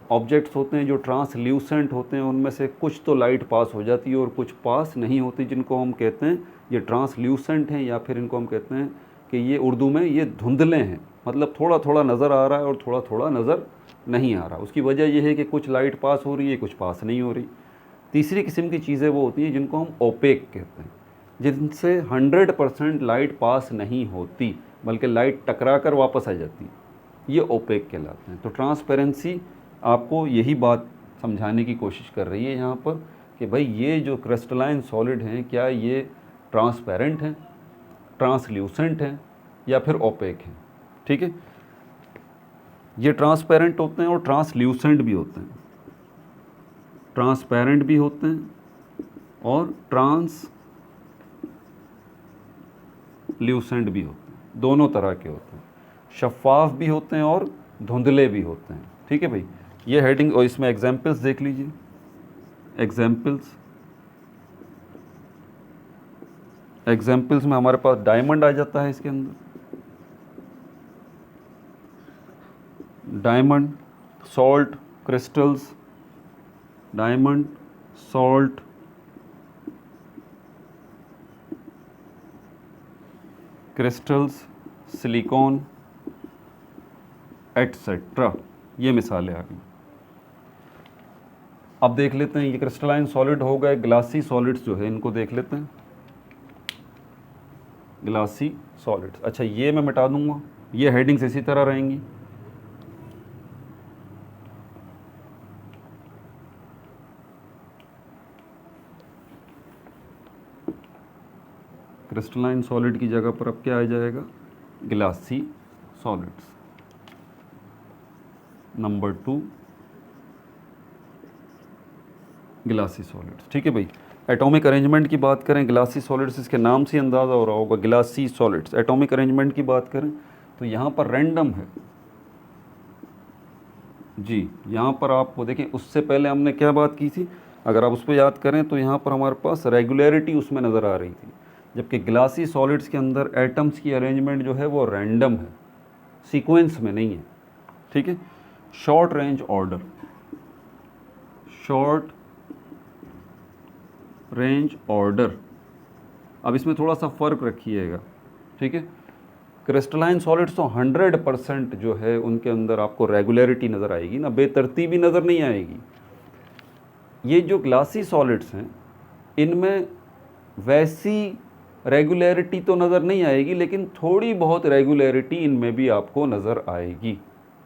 ऑब्जेक्ट्स होते हैं जो ट्रांसल्यूसेंट होते हैं, उनमें से कुछ तो लाइट पास हो जाती है और कुछ पास नहीं होती, जिनको हम कहते हैं ये ट्रांसल्यूसेंट हैं, या फिर इनको हम कहते हैं कि ये उर्दू में ये धुंधले हैं, मतलब थोड़ा थोड़ा नज़र आ रहा है और थोड़ा थोड़ा नज़र नहीं आ रहा। उसकी वजह यह है कि कुछ लाइट पास हो रही है, कुछ पास नहीं हो रही। तीसरी किस्म की चीज़ें वो होती हैं जिनको हम ओपेक कहते हैं, जिनसे 100% लाइट पास नहीं होती, बल्कि लाइट टकरा कर वापस आ जाती है, ये ओपेक कहलाते हैं। तो ट्रांसपेरेंसी आपको यही बात समझाने की कोशिश कर रही है यहाँ पर कि भाई ये जो क्रिस्टलाइन सॉलिड हैं, क्या ये ट्रांसपेरेंट हैं, ट्रांसल्यूसेंट हैं, या फिर ओपेक हैं, ठीक है। ये ट्रांसपेरेंट होते हैं और ट्रांसल्यूसेंट भी होते हैं, ट्रांसपेरेंट भी होते हैं और ट्रांसल्यूसेंट भी होते हैं, दोनों तरह के होते हैं, शफ़ाफ भी होते हैं और धुंधले भी होते हैं, ठीक है भाई। ये हेडिंग, और इसमें एग्जाम्पल्स देख लीजिए, एग्जाम्पल्स में हमारे पास डायमंड आ जाता है इसके अंदर, diamond, salt, crystals, diamond, salt, crystals, silicon, etcetera, ये मिसालें आ गई। अब देख लेते हैं, ये क्रिस्टलाइन सॉलिड हो गए, ग्लासी सॉलिड्स जो है इनको देख लेते हैं, ग्लासी सॉलिड्स। अच्छा, ये मैं मिटा दूंगा, ये हेडिंग्स इसी तरह रहेंगी। क्रिस्टलाइन सॉलिड की जगह पर अब क्या आ जाएगा, glassy solids. Number 2 glassy solids. ठीक है भाई, एटॉमिक अरेंजमेंट की बात करें, ग्लासी सॉलिड्स इसके नाम से अंदाज़ा हो रहा होगा, ग्लासी सॉलिड्स। एटॉमिक अरेंजमेंट की बात करें तो यहाँ पर रैंडम है जी। यहाँ पर आपको देखें, उससे पहले हमने क्या बात की थी, अगर आप उस पर याद करें तो यहाँ पर हमारे पास रेगुलरिटी उसमें नज़र आ रही थी, जबकि ग्लासी सॉलिड्स के अंदर एटम्स की अरेंजमेंट जो है वो रैंडम है, सीक्वेंस में नहीं है। ठीक है, short range order, short range order. अब इसमें थोड़ा सा फ़र्क रखिएगा। ठीक है, क्रिस्टलाइन सॉलिड्स तो 100% जो है उनके अंदर आपको रेगुलरिटी नज़र आएगी ना, बेतरतीबी नज़र नहीं आएगी। ये जो ग्लासी सॉलिड्स हैं इनमें वैसी रेगुलरिटी तो नज़र नहीं आएगी, लेकिन थोड़ी बहुत रेगुलरिटी इनमें भी आपको नज़र आएगी,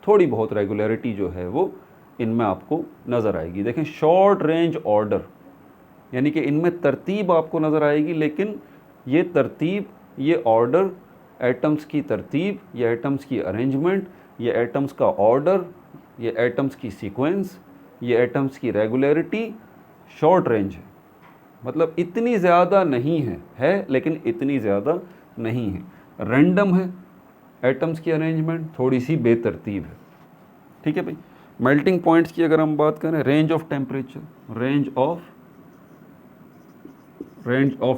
थोड़ी बहुत रेगुलरिटी जो है वो इनमें आपको नज़र आएगी। देखें, शॉर्ट रेंज ऑर्डर यानी कि इनमें तरतीब आपको नज़र आएगी, लेकिन ये तरतीब, ये ऑर्डर, एटम्स की तरतीब, ये एटम्स की अरेंजमेंट, ये एटम्स का ऑर्डर, ये एटम्स की सीक्वेंस, ये एटम्स की रेगुलरिटी शॉर्ट रेंज है, मतलब इतनी ज़्यादा नहीं है लेकिन इतनी ज़्यादा नहीं है। रैंडम है एटम्स की अरेंजमेंट, थोड़ी सी बेतरतीब है। ठीक है भाई, मेल्टिंग पॉइंट्स की अगर हम बात करें, range of temperature, range of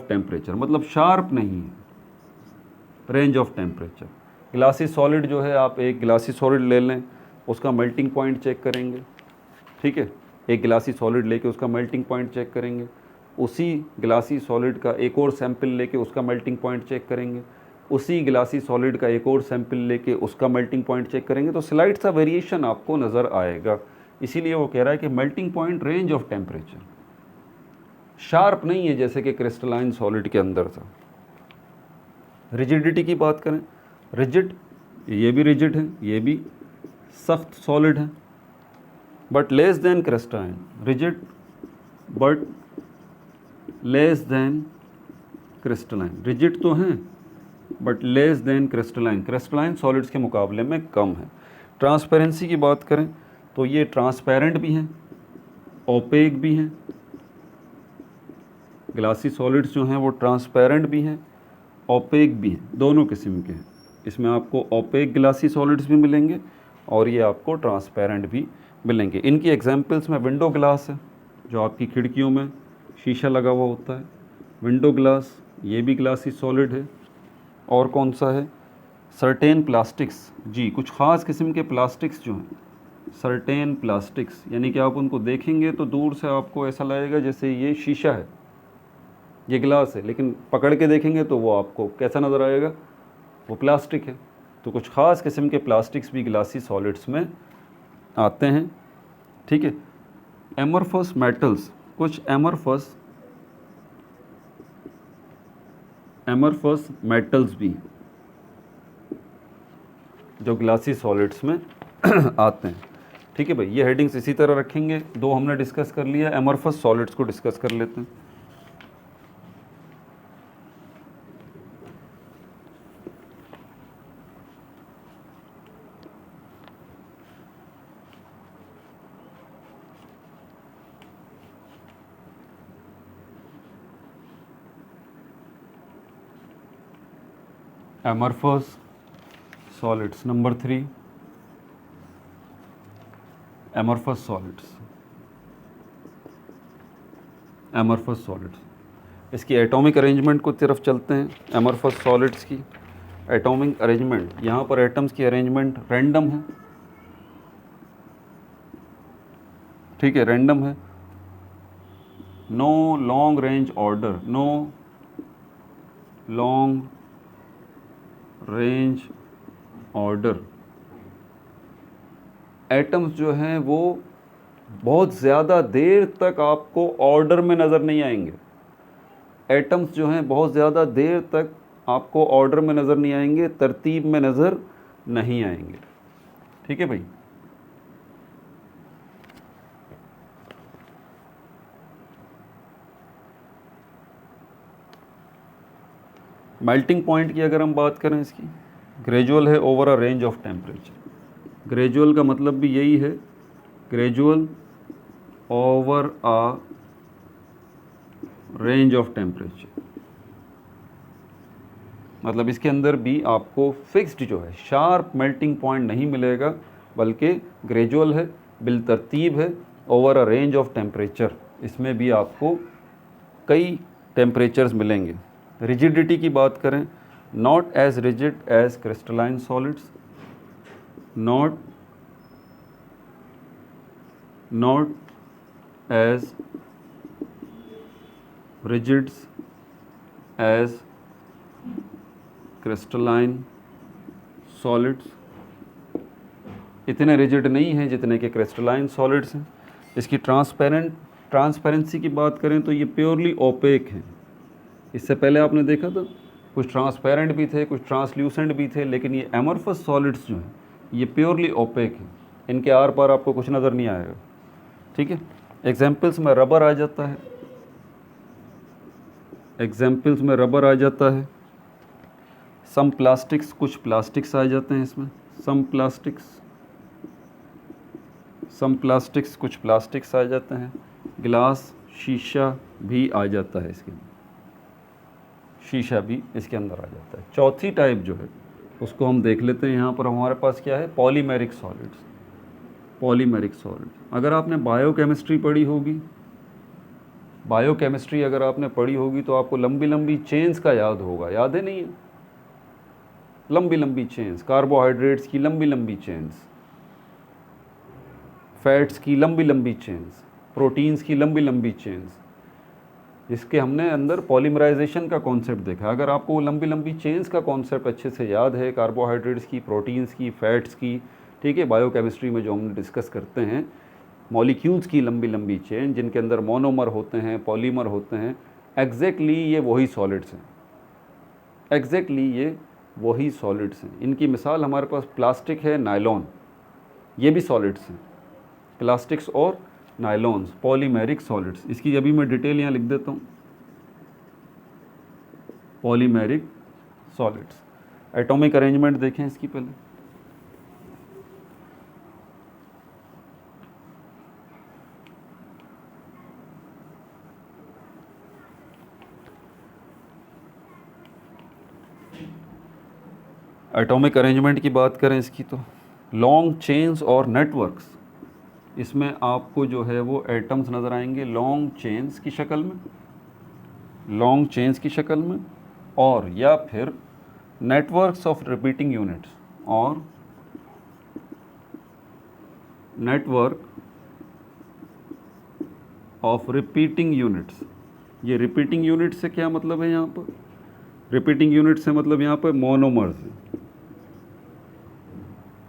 temperature मतलब शार्प नहीं है, range of temperature. Glassy solid जो है, आप एक ग्लासी सॉलिड ले लें, उसका मेल्टिंग पॉइंट चेक करेंगे। ठीक है, एक ग्लासी सॉलिड लेके उसका मेल्टिंग पॉइंट चेक करेंगे, उसी ग्लासी सॉलिड का एक और सैंपल लेके उसका मेल्टिंग पॉइंट चेक करेंगे, उसी ग्लासी सॉलिड का एक और सैंपल लेके उसका मेल्टिंग पॉइंट चेक करेंगे, तो स्लाइड सा वेरिएशन आपको नज़र आएगा। इसीलिए वो कह रहा है कि melting point range of temperature, sharp नहीं है जैसे कि क्रिस्टलाइन सॉलिड के अंदर था। रिजिडिटी की बात करें, रिजिड, ये भी रिजिड है, ये भी सख्त सॉलिड है, but less than crystalline. Rigid but less than crystalline, rigid तो हैं but less than crystalline, crystalline solids के मुकाबले में कम है। ट्रांसपेरेंसी की बात करें तो ये ट्रांसपेरेंट भी हैं, ओपेक भी हैं। ग्लासी सॉलिड्स जो हैं वो ट्रांसपेरेंट भी हैं, ओपेक भी हैं, दोनों किस्म के हैं। इसमें आपको ओपेक ग्लासी सॉलिड्स भी मिलेंगे और ये आपको ट्रांसपेरेंट भी मिलेंगे। इनकी एग्जांपल्स में विंडो ग्लास है, जो आपकी खिड़कियों में शीशा लगा हुआ होता है, विंडो ग्लास, ये भी ग्लासी सॉलिड है। और कौन सा है, सर्टेन प्लास्टिक्स जी, कुछ ख़ास किस्म के प्लास्टिक्स जो हैं, सर्टेन प्लास्टिक्स, यानी कि आप उनको देखेंगे तो दूर से आपको ऐसा लगेगा जैसे ये शीशा है, ये ग्लास है, लेकिन पकड़ के देखेंगे तो वो आपको कैसा नज़र आएगा, वो प्लास्टिक है। तो कुछ ख़ास किस्म के प्लास्टिक्स भी ग्लासी सॉलिड्स में आते हैं। ठीक है, एमरफस मेटल्स, कुछ एमरफस मेटल्स भी जो ग्लासी सॉलिड्स में आते हैं। ठीक है भाई, ये हेडिंग्स इसी तरह रखेंगे। दो हमने डिस्कस कर लिया, एमरफस सॉलिड्स को डिस्कस कर लेते हैं। Amorphous solids, number 3 amorphous solids. Amorphous solids, इसकी एटॉमिक अरेंजमेंट को तरफ चलते हैं। एमरफस सॉलिड्स की एटॉमिक अरेंजमेंट, यहाँ पर एटम्स की अरेंजमेंट रैंडम है। ठीक है, रैंडम है, no long range order, no long range order. Atoms जो हैं वो बहुत ज़्यादा देर तक आपको ऑर्डर में नज़र नहीं आएंगे। एटम्स जो हैं बहुत ज़्यादा देर तक आपको ऑर्डर में नज़र नहीं आएंगे, तरतीब में नज़र नहीं आएंगे। ठीक है भाई, मेल्टिंग पॉइंट की अगर हम बात करें इसकी, ग्रेजुअल है over a range of temperature. Gradual का मतलब भी यही है, gradual over a range of temperature, मतलब इसके अंदर भी आपको फिक्स्ड जो है शार्प मेल्टिंग पॉइंट नहीं मिलेगा, बल्कि ग्रेजुअल है, बिलतरतीब है, over a range of temperature. इसमें भी आपको कई टेम्परेचर्स मिलेंगे। रिजिडिटी की बात करें, not as rigid as crystalline solids, not as rigids as crystalline solids, इतने रिजिड नहीं हैं जितने के क्रिस्टलाइन सॉलिड्स हैं। इसकी ट्रांसपेरेंसी की बात करें तो ये प्योरली ओपेक हैं। इससे पहले आपने देखा था कुछ ट्रांसपेरेंट भी थे, कुछ ट्रांसल्यूसेंट भी थे, लेकिन ये एमरफस सॉलिड्स जो हैं ये प्योरली ओपेक हैं, इनके आर पार आपको कुछ नज़र नहीं आएगा। ठीक है, एग्जाम्पल्स में रबर आ जाता है, एग्जाम्पल्स में रबर आ जाता है, सम प्लास्टिक्स, कुछ प्लास्टिक्स आ जाते हैं इसमें, सम प्लास्टिक्स कुछ प्लास्टिक्स आ जाते हैं, गिलास, शीशा भी आ जाता है इसके अंदर, शीशा भी इसके अंदर आ जाता है। चौथी टाइप जो है उसको हम देख लेते हैं। यहाँ पर हमारे पास क्या है, पॉलीमेरिक सॉलिड्स। पॉलीमेरिक सॉलिड्स, अगर आपने बायोकेमिस्ट्री पढ़ी होगी, बायोकेमिस्ट्री अगर आपने पढ़ी होगी तो आपको लंबी लंबी चेन्स का याद होगा, याद है नहीं है? लंबी लंबी चेन्स, कार्बोहाइड्रेट्स की लंबी लंबी चेन्स, फैट्स की लंबी लंबी चेन्स, प्रोटीन्स की लंबी लंबी चेन्स, जिसके हमने अंदर पॉलीमराइजेशन का कॉन्सेप्ट देखा। अगर आपको लंबी लंबी चेन्स का कॉन्सेप्ट अच्छे से याद है, कार्बोहाइड्रेट्स की, प्रोटीन्स की, फैट्स की, ठीक है, बायोकेमिस्ट्री में जो हम डिस्कस करते हैं, मॉलिक्यूल्स की लंबी लंबी चेन जिनके अंदर मोनोमर होते हैं, पॉलीमर होते हैं, एग्जैक्टली ये वही सॉलिड्स हैं, एग्जैक्टली ये वही सॉलिड्स हैं। इनकी मिसाल हमारे पास प्लास्टिक है, नायलॉन, ये भी सॉलिड्स हैं, प्लास्टिक्स और नायलॉन्स, पॉलीमेरिक सॉलिड्स। इसकी अभी मैं डिटेल यहाँ लिख देता हूँ, पॉलीमेरिक सॉलिड्स। एटॉमिक अरेंजमेंट देखें इसकी पहले, एटॉमिक अरेंजमेंट की बात करें इसकी तो लॉन्ग चेन्स और नेटवर्क्स, इसमें आपको जो है वो एटम्स नज़र आएंगे लॉन्ग चेन्स की शक्ल में, लॉन्ग चेन्स की शक्ल में, और या फिर नेटवर्क्स ऑफ रिपीटिंग यूनिट्स, और नेटवर्क ऑफ रिपीटिंग यूनिट्स। ये रिपीटिंग यूनिट से क्या मतलब है यहाँ पर, रिपीटिंग यूनिट से मतलब यहाँ पर मोनोमर्स है,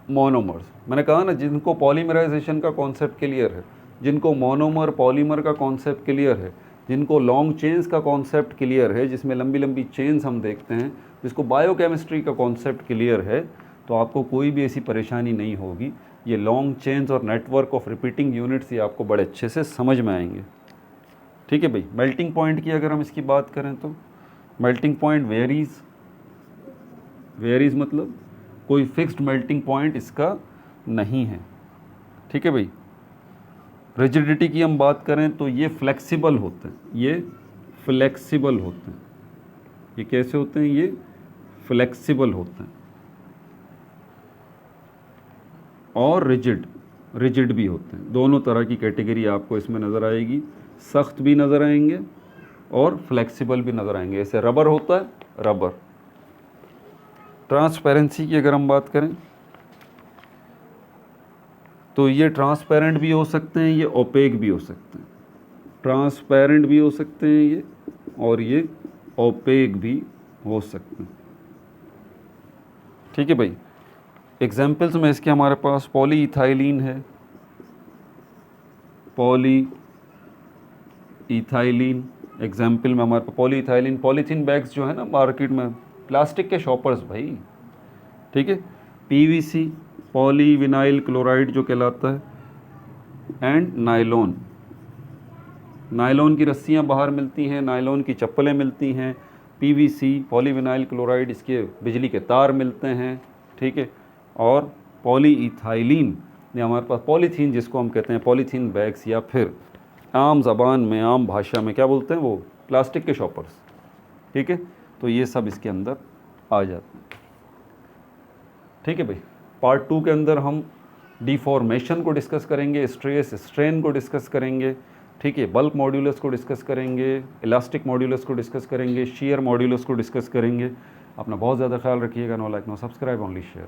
मोनोमर्स। मैंने कहा ना, जिनको पॉलीमराइजेशन का कॉन्सेप्ट क्लियर है, जिनको मोनोमर पॉलीमर का कॉन्सेप्ट क्लियर है, जिनको लॉन्ग चेन्स का कॉन्सेप्ट क्लियर है, जिसमें लंबी लंबी चेन्स हम देखते हैं, जिसको बायोकेमिस्ट्री का कॉन्सेप्ट क्लियर है, तो आपको कोई भी ऐसी परेशानी नहीं होगी। ये लॉन्ग चेन्स और नेटवर्क ऑफ रिपीटिंग यूनिट्स ये आपको बड़े अच्छे से समझ में आएंगे। ठीक है भाई। मेल्टिंग पॉइंट की अगर हम इसकी बात करें तो मेल्टिंग पॉइंट वेरीज, वेरीज मतलब कोई फिक्स्ड मेल्टिंग पॉइंट इसका नहीं है। ठीक है भाई। रिजिडिटी की हम बात करें तो ये फ्लेक्सिबल होते हैं, ये फ्लेक्सिबल होते हैं। ये कैसे होते हैं, ये फ्लेक्सिबल होते हैं। और रिजिड भी होते हैं। दोनों तरह की कैटेगरी आपको इसमें नज़र आएगी, सख्त भी नज़र आएंगे और फ्लेक्सिबल भी नज़र आएंगे। ऐसे रबर होता है, रबर। ट्रांसपेरेंसी की अगर हम बात करें तो ये ट्रांसपेरेंट भी हो सकते हैं, ये ओपेक भी हो सकते हैं। ट्रांसपेरेंट भी हो सकते हैं ये, और ये ओपेक भी हो सकते हैं। ठीक है भाई। एग्जाम्पल्स में इसके हमारे पास पॉलीइथाइलिन है, पॉलीइथाइलिन एग्जाम्पल में हमारे पास पॉलीइथाइलिन। पॉलीथीन बैग्स जो है ना मार्केट में, प्लास्टिक के शॉपर्स भाई, ठीक है। पीवीसी, पॉलीविनाइल क्लोराइड जो कहलाता है, एंड नायलॉन। नायलॉन की रस्सियाँ बाहर मिलती हैं, नायलॉन की चप्पलें मिलती हैं, पीवीसी, पॉलीविनाइल क्लोराइड, इसके बिजली के तार मिलते हैं, ठीक है। और पॉलीइथाइलिन, ये हमारे पास पॉलीथीन जिसको हम कहते हैं, पॉलीथीन बैग्स, या फिर आम ज़बान में, आम भाषा में क्या बोलते हैं, वो प्लास्टिक के शॉपर्स, ठीक है। तो ये सब इसके अंदर आ जाते हैं, ठीक है भाई। पार्ट 2 के अंदर हम डिफॉर्मेशन को डिस्कस करेंगे, स्ट्रेस स्ट्रेन को डिस्कस करेंगे, ठीक है। बल्क मॉड्यूलस को डिस्कस करेंगे, इलास्टिक मॉड्यूलस को डिस्कस करेंगे, शेयर मॉड्यूलस को डिस्कस करेंगे। अपना बहुत ज़्यादा ख्याल रखिएगा। No like no subscribe, only share.